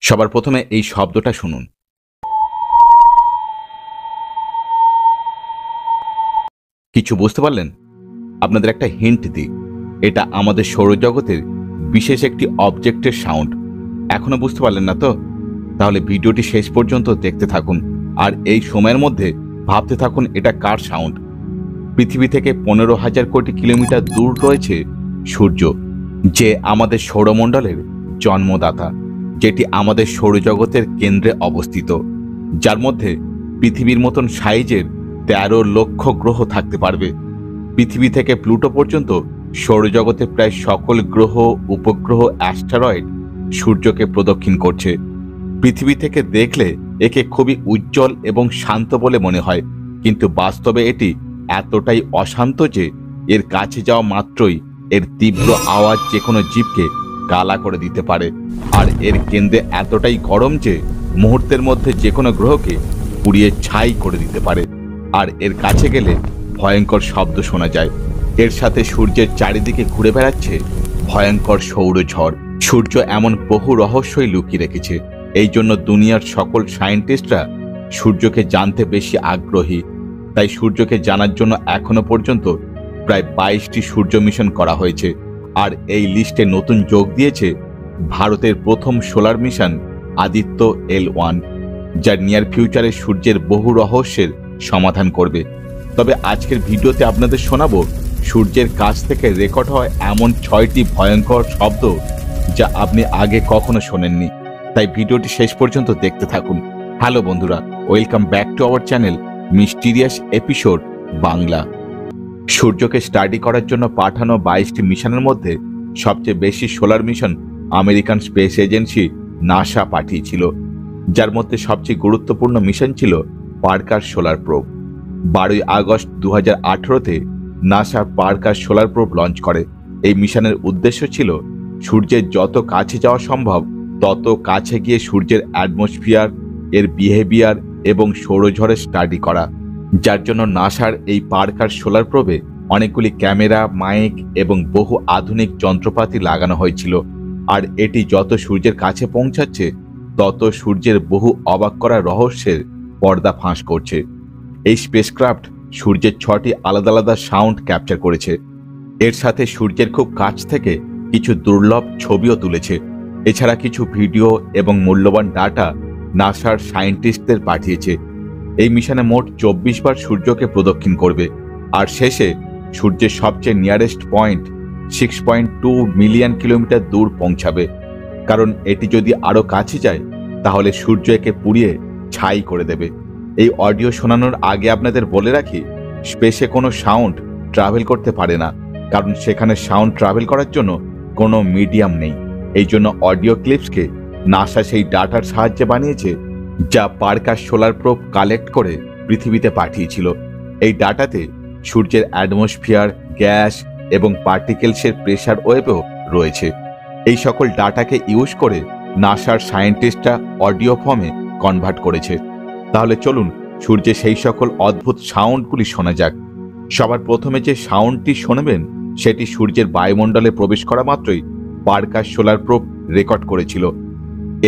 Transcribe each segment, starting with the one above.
সবার প্রথমে এই শব্দটা শুনুন। কিছু বুঝতে পারলেন? আপনাদের একটা হিন্ট দিই, এটা আমাদের সৌরজগতের বিশেষ একটি অবজেক্টের সাউন্ড। এখনো বুঝতে পারলেন না তো? তাহলে ভিডিওটি শেষ পর্যন্ত দেখতে থাকুন, আর এই সময়ের মধ্যে ভাবতে থাকুন এটা কার সাউন্ড। পৃথিবী থেকে 15,000 কোটি কিলোমিটার দূর রয়েছে সূর্য, যে আমাদের সৌরমণ্ডলের জন্মদাতা, যেটি আমাদের সৌরজগতের কেন্দ্রে অবস্থিত, যার মধ্যে পৃথিবীর মতন সাইজের 13 লক্ষ গ্রহ থাকতে পারবে। পৃথিবী থেকে প্লুটো পর্যন্ত সৌরজগতে প্রায় সকল গ্রহ, উপগ্রহ, অ্যাস্টেরয়েড সূর্যকে প্রদক্ষিণ করছে। পৃথিবী থেকে দেখলে একে খুবই উজ্জ্বল এবং শান্ত বলে মনে হয়, কিন্তু বাস্তবে এটি এতটাই অশান্ত যে এর কাছে যাওয়া মাত্রই এর তীব্র আওয়াজ যে কোনো জীবকে কালা করে দিতে পারে। আর এর কেন্দ্রে এতটাই গরম যে মুহূর্তের মধ্যে যে কোনো গ্রহকে পুড়িয়ে ছাই করে দিতে পারে। আর এর কাছে গেলে ভয়ঙ্কর শব্দ শোনা যায়। এর সাথে সূর্যের চারিদিকে ঘুরে বেড়াচ্ছে ভয়ঙ্কর সৌরঝড়। সূর্য এমন বহু রহস্যই লুকিয়ে রেখেছে। এই জন্য দুনিয়ার সকল সায়েন্টিস্টরা সূর্যকে জানতে বেশি আগ্রহী। তাই সূর্যকে জানার জন্য এখনো পর্যন্ত প্রায় 22টি সূর্য মিশন করা হয়েছে। আর এই লিস্টে নতুন যোগ দিয়েছে ভারতের প্রথম সোলার মিশন আদিত্য L1, যা নিয়ার ফিউচারে সূর্যের বহু রহস্যের সমাধান করবে। তবে আজকের ভিডিওতে আপনাদের শোনাবো সূর্যের কাছ থেকে রেকর্ড হয় এমন 6টি ভয়ঙ্কর শব্দ যা আপনি আগে কখনো শোনেননি। তাই ভিডিওটি শেষ পর্যন্ত দেখতে থাকুন। হ্যালো বন্ধুরা, welcome back to our channel mysterious episode Bangla. সূর্যকে স্টাডি করার জন্য পাঠানো 22টি মিশনের মধ্যে সবচেয়ে বেশি solar mission American space agency NASA পাঠিয়েছিল, যার মধ্যে সবচেয়ে গুরুত্বপূর্ণ মিশন ছিল পার্কার সোলার প্রোব। 12ই আগস্ট 2018-তে NASA Parker solar probe launch করে। এই মিশনের উদ্দেশ্য ছিল সূর্যের যত কাছে যাওয়া সম্ভব তত কাছে গিয়ে সূর্যের অ্যাটমসফিয়ার, এর বিহেভিয়ার এবং সৌরঝড়ের স্টাডি করা। যার জন্য নাসার এই পার্কার সোলার প্রোবে অনেকগুলি ক্যামেরা, মাইক এবং বহু আধুনিক যন্ত্রপাতি লাগানো হয়েছিল। আর এটি যত সূর্যের কাছে পৌঁছাচ্ছে তত সূর্যের বহু অবাক করা রহস্যের পর্দা ফাঁস করছে। এই স্পেসক্রাফট সূর্যের 6টি আলাদা আলাদা সাউন্ড ক্যাপচার করেছে। এর সাথে সূর্যের খুব কাছ থেকে কিছু দুর্লভ ছবিও তুলেছে। এছাড়া কিছু ভিডিও এবং মূল্যবান ডাটা নাসার সায়েন্টিস্টদের পাঠিয়েছে। এই মিশনে মোট 24 বার সূর্যকে প্রদক্ষিণ করবে, আর শেষে সূর্যের সবচেয়ে নিয়ারেস্ট পয়েন্ট 6.2 মিলিয়ন কিলোমিটার দূর পৌঁছাবে। কারণ এটি যদি আরও কাছে যায় তাহলে সূর্য একে পুড়িয়ে ছাই করে দেবে। এই অডিও শোনানোর আগে আপনাদের বলে রাখি, স্পেসে কোনো সাউন্ড ট্রাভেল করতে পারে না, কারণ সেখানে সাউন্ড ট্রাভেল করার জন্য কোনো মিডিয়াম নেই। এই জন্য অডিও ক্লিপসকে নাসা সেই ডাটার সাহায্যে বানিয়েছে যা পার্কার সোলার প্রোব কালেক্ট করে পৃথিবীতে পাঠিয়েছিল। এই ডাটাতে সূর্যের অ্যাটমসফিয়ার, গ্যাস এবং পার্টিকেলসের প্রেসার ওয়েভও রয়েছে। এই সকল ডাটাকে ইউজ করে নাসার সায়েন্টিস্টরা অডিও ফর্মে কনভার্ট করেছে। তাহলে চলুন সূর্যে সেই সকল অদ্ভুত সাউন্ডগুলি শোনা যাক। সবার প্রথমে যে সাউন্ডটি শুনবেন সেটি সূর্যের বায়ুমণ্ডলে প্রবেশ করা মাত্রই পার্কার সোলার প্রোব রেকর্ড করেছিল।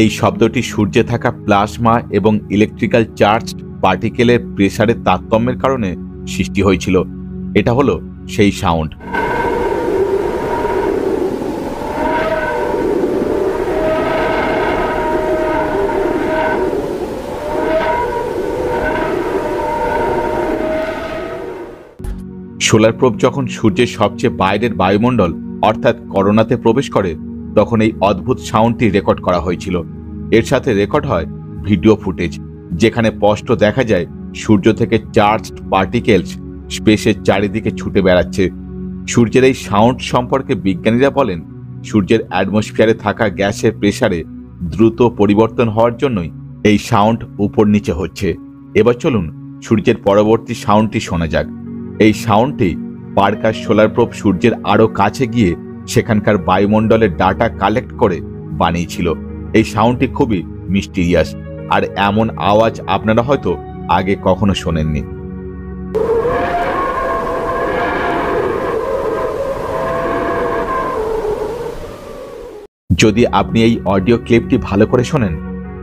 এই শব্দটি সূর্যে থাকা প্লাজমা এবং ইলেকট্রিক্যাল চার্জ পার্টিকেলের প্রেসারের তারতম্যের কারণে সৃষ্টি হয়েছিল। এটা হলো সেই সাউন্ড। সোলার প্রোব যখন সূর্যের সবচেয়ে বাইরের বায়ুমণ্ডল অর্থাৎ করোনাতে প্রবেশ করে তখন এই অদ্ভুত সাউন্ডটি রেকর্ড করা হয়েছিল। এর সাথে রেকর্ড হয় ভিডিও ফুটেজ, যেখানে স্পষ্ট দেখা যায় সূর্য থেকে চার্জড পার্টিকেলস স্পেসের চারিদিকে ছুটে বেড়াচ্ছে। সূর্যের এই সাউন্ড সম্পর্কে বিজ্ঞানীরা বলেন, সূর্যের অ্যাটমসফিয়ারে থাকা গ্যাসের প্রেসারে দ্রুত পরিবর্তন হওয়ার জন্যই এই সাউন্ড উপর নিচে হচ্ছে। এবার চলুন সূর্যের পরবর্তী সাউন্ডটি শোনা যাক। এই সাউন্ডটি পার্কার সোলার প্রোব সূর্যের আরও কাছে গিয়ে সেখানকার বায়ুমণ্ডলের ডাটা কালেক্ট করে বানিয়েছিল। এই সাউন্ডটি খুবই মিস্টিরিয়াস, আর এমন আওয়াজ আপনারা হয়তো আগে কখনো শোনেননি। যদি আপনি এই অডিও ক্লিপটি ভালো করে শোনেন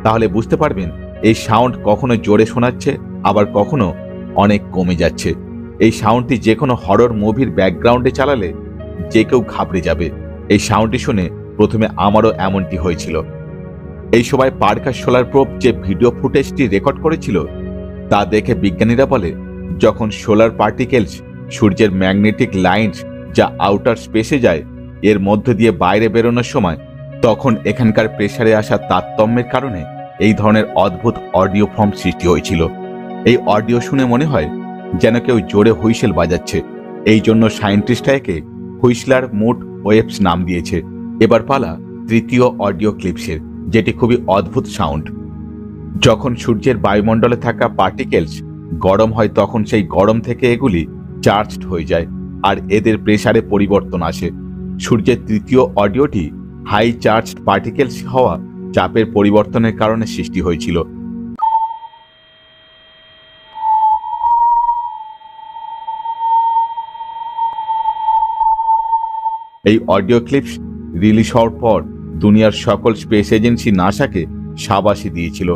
তাহলে বুঝতে পারবেন এই সাউন্ড কখনো জোরে শোনাচ্ছে, আবার কখনো অনেক কমে যাচ্ছে। এই সাউন্ডটি যে কোনো হরর মুভির ব্যাকগ্রাউন্ডে চালালে যে কেউ ঘাবড়ে যাবে। এই সাউন্ডটি শুনে প্রথমে আমারও এমনটি হয়েছিল। এই সময় পার্কার সোলার প্রোব যে ভিডিও ফুটেজটি রেকর্ড করেছিল তা দেখে বিজ্ঞানীরা বলে, যখন সোলার পার্টিকেলস সূর্যের ম্যাগনেটিক লাইন্স যা আউটার স্পেসে যায় এর মধ্য দিয়ে বাইরে বেরোনোর সময় তখন এখানকার প্রেসারে আসা তারতম্যের কারণে এই ধরনের অদ্ভুত অডিও ফর্ম সৃষ্টি হয়েছিল। এই অডিও শুনে মনে হয় যেন কেউ জোরে হুইসেল বাজাচ্ছে। এই জন্য সায়েন্টিস্টরা একে হুইসলার মুড ওয়েভস নাম দিয়েছে। এবার পালা তৃতীয় অডিও ক্লিপসের, যেটি খুবই অদ্ভুত সাউন্ড। যখন সূর্যের বায়ুমণ্ডলে থাকা পার্টিকেলস গরম হয় তখন সেই গরম থেকে এগুলি চার্জড হয়ে যায় আর এদের প্রেসারে পরিবর্তন আসে। সূর্যের তৃতীয় অডিওটি হাই চার্জড পার্টিকেলস হওয়া চাপের পরিবর্তনের কারণে সৃষ্টি হয়েছিল। এই অডিও ক্লিপস রিলিজ হওয়ার পর দুনিয়ার সকল স্পেস এজেন্সি নাসাকে শাবাশি দিয়েছিল,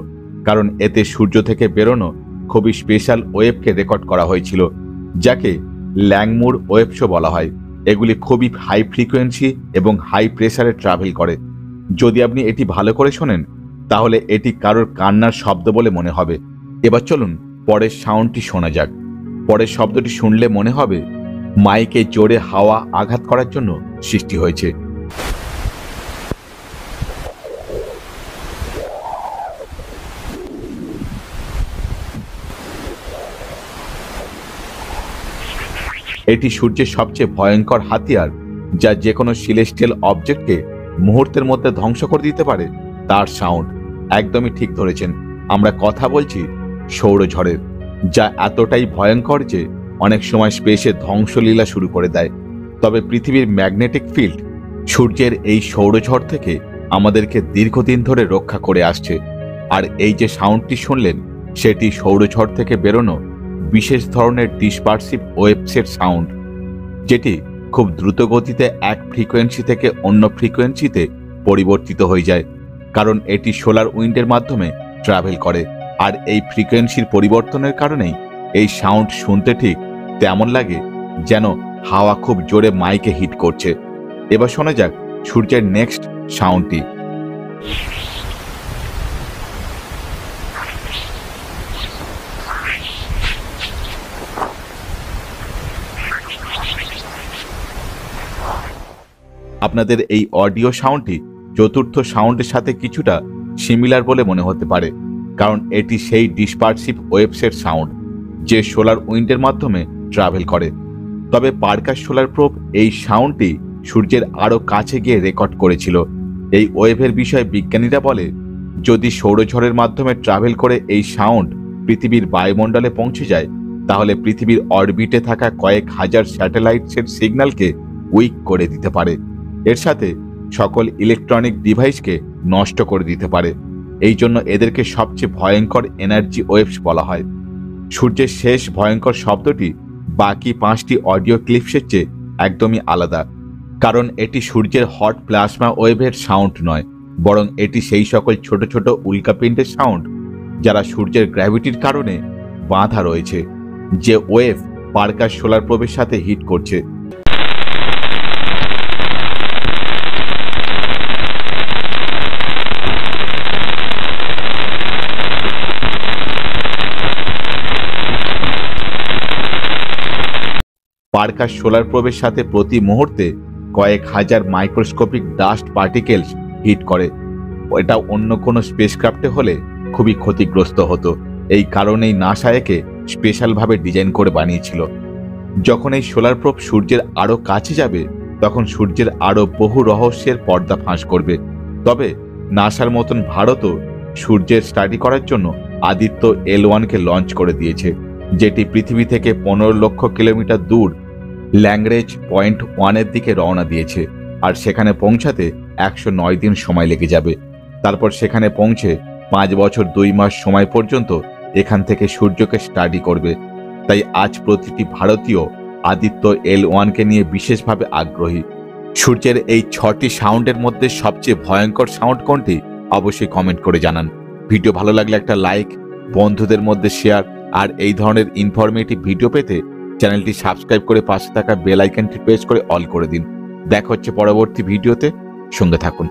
কারণ এতে সূর্য থেকে বেরোনো খুবই স্পেশাল ওয়েভকে রেকর্ড করা হয়েছিল, যাকে ল্যাংমুর ওয়েভসও বলা হয়। এগুলি খুবই হাই ফ্রিকোয়েন্সি এবং হাই প্রেসারে ট্রাভেল করে। যদি আপনি এটি ভালো করে শোনেন তাহলে এটি কারোর কান্নার শব্দ বলে মনে হবে। এবার চলুন পরের সাউন্ডটি শোনা যাক। পরের শব্দটি শুনলে মনে হবে মাইকে জোরে হাওয়া আঘাত করার জন্য সৃষ্টি হয়েছে। এটি সূর্যের সবচেয়ে ভয়ঙ্কর হাতিয়ার, যা যে কোনো সিলেস্টিয়াল অবজেক্টকে মুহূর্তের মধ্যে ধ্বংস করে দিতে পারে। তার সাউন্ড একদমই ঠিক ধরেছেন, আমরা কথা বলছি সৌরঝড়ের, যা এতটাই ভয়ঙ্কর যে অনেক সময় স্পেসে ধ্বংসলীলা শুরু করে দেয়। তবে পৃথিবীর ম্যাগনেটিক ফিল্ড সূর্যের এই সৌরঝড় থেকে আমাদেরকে দীর্ঘদিন ধরে রক্ষা করে আসছে। আর এই যে সাউন্ডটি শুনলেন সেটি সৌরঝড় থেকে বেরোনো বিশেষ ধরনের ডিসপারসিভ ওয়েভসের সাউন্ড, যেটি খুব দ্রুত গতিতে এক ফ্রিকোয়েন্সি থেকে অন্য ফ্রিকোয়েন্সিতে পরিবর্তিত হয়ে যায়, কারণ এটি সোলার উইন্ডের মাধ্যমে ট্রাভেল করে। আর এই ফ্রিকোয়েন্সির পরিবর্তনের কারণেই এই সাউন্ড শুনতে ঠিক তেমন লাগে যেন হাওয়া খুব জোরে মাইকে হিট করছে। এবার শোনা যাক সূর্যের নেক্সট সাউন্ডটি। আপনাদের এই অডিও সাউন্ডটি চতুর্থ সাউন্ডের সাথে কিছুটা সিমিলার বলে মনে হতে পারে, কারণ এটি সেই ডিসপারসিভ ওয়েভসের সাউন্ড যে সোলার উইন্ডের মাধ্যমে ট্রাভেল করে। তবে পার্কার সোলার প্রোব এই সাউন্ডটি সূর্যের আরও কাছে গিয়ে রেকর্ড করেছিল। এই ওয়েভের বিষয়ে বিজ্ঞানীরা বলে, যদি সৌরঝড়ের মাধ্যমে ট্রাভেল করে এই সাউন্ড পৃথিবীর বায়ুমণ্ডলে পৌঁছে যায় তাহলে পৃথিবীর অরবিটে থাকা কয়েক হাজার স্যাটেলাইটসের সিগন্যালকে উইক করে দিতে পারে। এর সাথে সকল ইলেকট্রনিক ডিভাইসকে নষ্ট করে দিতে পারে। এই জন্য এদেরকে সবচেয়ে ভয়ঙ্কর এনার্জি ওয়েভস বলা হয়। সূর্যের শেষ ভয়ঙ্কর শব্দটি বাকি 5টি অডিও ক্লিপসের চেয়ে একদমই আলাদা, কারণ এটি সূর্যের হট প্লাজমা ওয়েভের সাউন্ড নয়, বরং এটি সেই সকল ছোট ছোট উল্কাপিণ্ডের সাউন্ড যারা সূর্যের গ্র্যাভিটির কারণে বাঁধা রয়েছে, যে ওয়েভ পার্কার সোলার প্রোবের সাথে হিট করছে। পার্কার সোলার প্রোবের সাথে প্রতি মুহূর্তে কয়েক হাজার মাইক্রোস্কোপিক ডাস্ট পার্টিকেলস হিট করে। এটা অন্য কোনো স্পেসক্রাফটে হলে খুবই ক্ষতিগ্রস্ত হতো। এই কারণেই নাসা একে স্পেশালভাবে ডিজাইন করে বানিয়েছিল। যখন এই সোলার প্রোব সূর্যের আরও কাছে যাবে তখন সূর্যের আরও বহু রহস্যের পর্দা ফাঁস করবে। তবে নাসার মতন ভারতও সূর্যের স্টাডি করার জন্য আদিত্য L1কে লঞ্চ করে দিয়েছে, যেটি পৃথিবী থেকে 15 লক্ষ কিলোমিটার দূর ল্যাংরেজ পয়েন্ট 1-এর দিকে রওনা দিয়েছে। আর সেখানে পৌঁছাতে 109 দিন সময় লেগে যাবে। তারপর সেখানে পৌঁছে 5 বছর 2 মাস সময় পর্যন্ত এখান থেকে সূর্যকে স্টাডি করবে। তাই আজ প্রতিটি ভারতীয় আদিত্য L1কে নিয়ে বিশেষভাবে আগ্রহী। সূর্যের এই 6টি সাউন্ডের মধ্যে সবচেয়ে ভয়ঙ্কর সাউন্ড কোনটি অবশ্যই কমেন্ট করে জানান। ভিডিও ভালো লাগলে একটা লাইক, বন্ধুদের মধ্যে শেয়ার, আর এই ধরনের ইনফরমেটিভ ভিডিও পেতে চ্যানেলটি সাবস্ক্রাইব করে পাশে থাকা বেল আইকনটি প্রেস করে অল করে দিন। দেখা হচ্ছে পরবর্তী ভিডিওতে, সঙ্গে থাকুন।